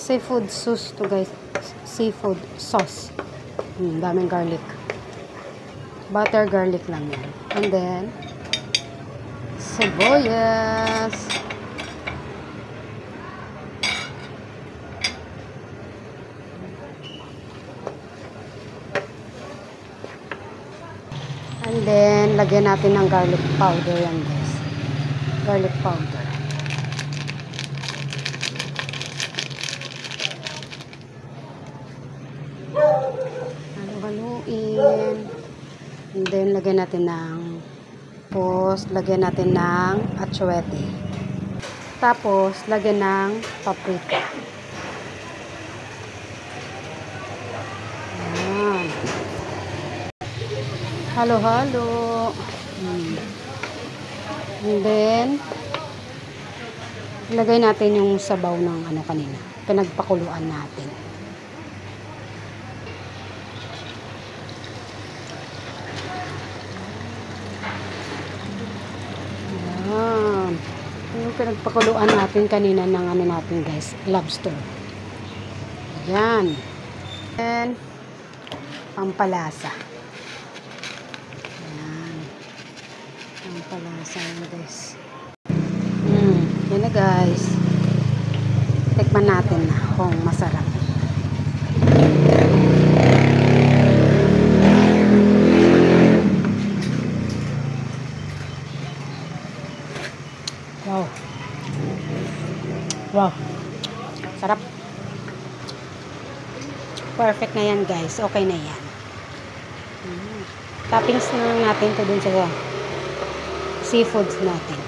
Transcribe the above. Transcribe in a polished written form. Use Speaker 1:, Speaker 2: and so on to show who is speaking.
Speaker 1: seafood sauce to guys. Seafood sauce. Daming garlic. Butter garlic lang yan. And then, sibuyas. And then, lagyan natin ng garlic powder yan guys. Garlic powder. Haluin. And then, lagyan natin ng lagyan natin ng atsuete. Tapos, lagyan ng paprika. Ayan. Halo-halo. And then, ilagay natin yung sabaw ng kanina. Pinagpakuluan natin. Ayan. Yung pinagpakuluan natin kanina ng natin guys, lobster. Ayan. And, pampalasa. Pampalasa yun guys. Yan na guys. Tikman natin na kung masarap. Wow. Wow. Sarap. Perfect na yan guys. Okay na yan. Toppings na natin to dun sa seafoods natin.